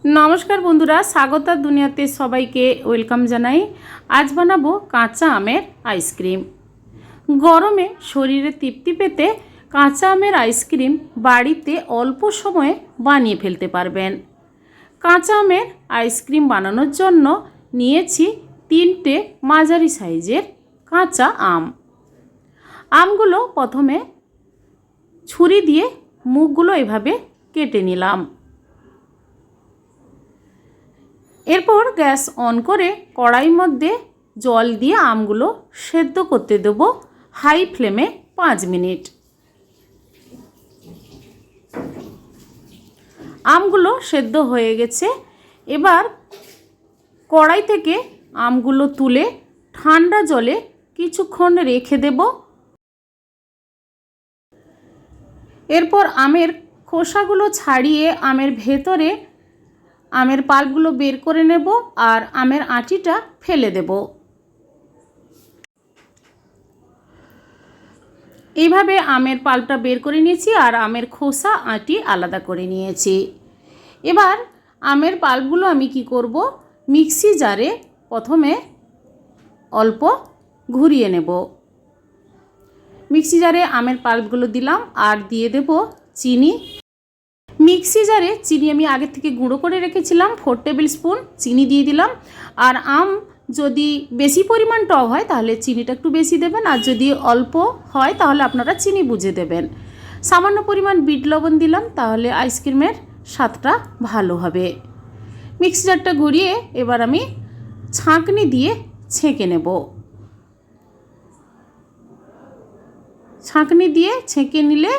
নমস্কার বন্ধুরা, স্বাগতার দুনিয়াতে সবাইকে ওয়েলকাম জানাই। আজ বানাবো কাঁচা আমের আইসক্রিম। গরমে শরীরে তৃপ্তি পেতে কাঁচা আমের আইসক্রিম বাড়িতে অল্প সময়ে বানিয়ে ফেলতে পারবেন। কাঁচা আমের আইসক্রিম বানানোর জন্য নিয়েছি 3টে মাঝারি সাইজের কাঁচা আম। আমগুলো প্রথমে ছুরি দিয়ে মুখগুলো এভাবে কেটে নিলাম। এরপর গ্যাস অন করে কড়াইয়ের মধ্যে জল দিয়ে আমগুলো সেদ্ধ করতে দেব হাই ফ্লেমে 5 মিনিট। আমগুলো সেদ্ধ হয়ে গেছে। এবার কড়াই থেকে আমগুলো তুলে ঠান্ডা জলে কিছুক্ষণ রেখে দেব। এরপর আমের খোসাগুলো ছাড়িয়ে আমের ভেতরে আমের পাল্পগুলো বের করে নেব আর আমের আঁটিটা ফেলে দেব। এইভাবে আমের পাল্পটা বের করে নিয়েছি আর আমের খোসা আঁটি আলাদা করে নিয়েছি। এবার আমের পাল্পগুলো আমি কি করব, মিক্সি জারে প্রথমে অল্প ঘুরিয়ে নেব। মিক্সি জারে আমের পাল্পগুলো দিলাম আর দিয়ে দেব চিনি। মিক্সি জারে চিনি আমি আগে থেকে গুঁড়ো করে রেখেছিলাম, 4 টেবিল স্পুন চিনি দিয়ে দিলাম। আর আম যদি বেশি পরিমাণ টক হয় তাহলে চিনিটা একটু বেশি দেবেন, আর যদি অল্প হয় তাহলে আপনারা চিনি বুঝে দেবেন। সামান্য পরিমাণ বিট লবণ দিলাম, তাহলে আইসক্রিমের স্বাদটা ভালো হবে। মিক্সি জারটা ঘুরিয়ে এবার আমি ছাঁকনি দিয়ে ছেঁকে নেব। ছাঁকনি দিয়ে ছেঁকে নিলে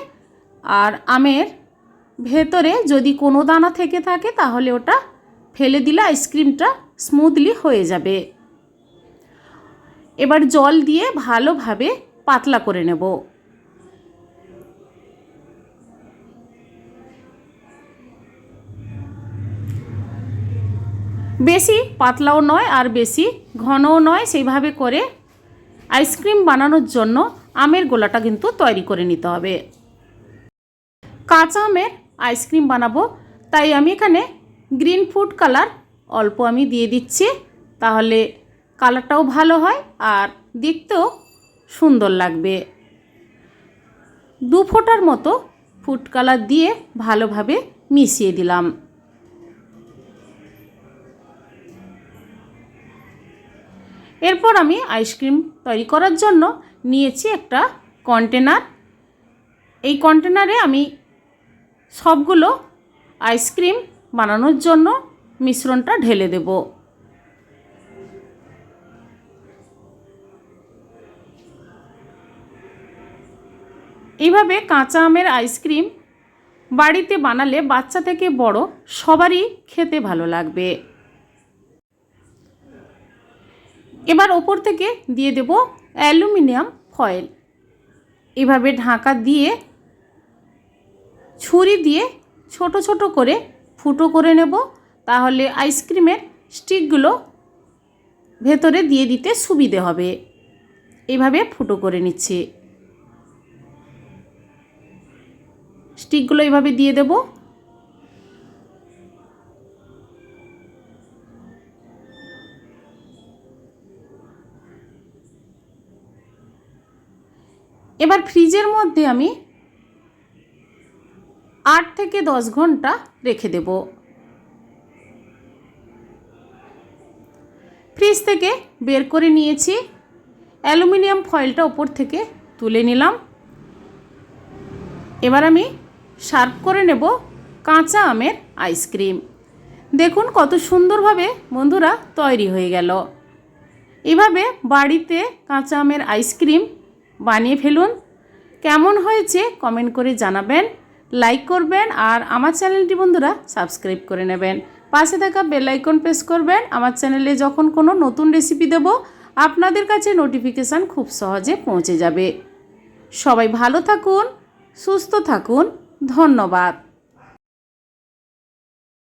আর আমের ভেতরে যদি কোনো দানা থেকে থাকে তাহলে ওটা ফেলে দিলে আইসক্রিমটা স্মুথলি হয়ে যাবে। এবার জল দিয়ে ভালোভাবে পাতলা করে নেব। বেশি পাতলাও নয় আর বেশি ঘনও নয়, সেইভাবে করে আইসক্রিম বানানোর জন্য আমের গোলাটা কিন্তু তৈরি করে নিতে হবে। কাঁচা আমের আইসক্রিম বানাবো, তাই আমি এখানে গ্রিন ফুড কালার অল্প আমি দিয়ে দিচ্ছি, তাহলে কালারটাও ভালো হয় আর দেখতেও সুন্দর লাগবে। 2 ফোঁটার মতো ফুড কালার দিয়ে ভালোভাবে মিশিয়ে দিলাম। এরপর আমি আইসক্রিম তৈরি করার জন্য নিয়েছি একটা কন্টেনার। এই কন্টেনারে আমি সবগুলো আইসক্রিম বানানোর জন্য মিশ্রণটা ঢেলে দেব। এইভাবে কাঁচা আমের আইসক্রিম বাড়িতে বানালে বাচ্চা থেকে বড় সবারই খেতে ভালো লাগবে। এবার ওপর থেকে দিয়ে দেব অ্যালুমিনিয়াম ফয়েল। এভাবে ঢাকা দিয়ে ছুরি দিয়ে ছোট ছোট করে ফুটো করে নেব, তাহলে আইসক্রিমের স্টিকগুলো ভেতরে দিয়ে দিতে সুবিধে হবে। এইভাবে ফুটো করে নিচ্ছি। স্টিকগুলো এইভাবে দিয়ে দেব। এবার ফ্রিজের মধ্যে আমি 8 থেকে 10 ঘন্টা রেখে দেব। ফ্রিজ থেকে বের করে নিয়েছি। অ্যালুমিনিয়াম ফয়েলটা ওপর থেকে তুলে নিলাম। এবার আমি সার্ভ করে নেব কাঁচা আমের আইসক্রিম। দেখুন কত সুন্দরভাবে বন্ধুরা তৈরি হয়ে গেল। এভাবে বাড়িতে কাঁচা আমের আইসক্রিম বানিয়ে ফেলুন। কেমন হয়েছে কমেন্ট করে জানাবেন, লাইক করবেন আর আমার চ্যানেলটি বন্ধুরা সাবস্ক্রাইব করে নেবেন। পাশে থাকা বেল আইকন প্রেস করবেন। আমার চ্যানেলে যখন কোনো নতুন রেসিপি দেব আপনাদের কাছে নোটিফিকেশান খুব সহজে পৌঁছে যাবে। সবাই ভালো থাকুন, সুস্থ থাকুন। ধন্যবাদ।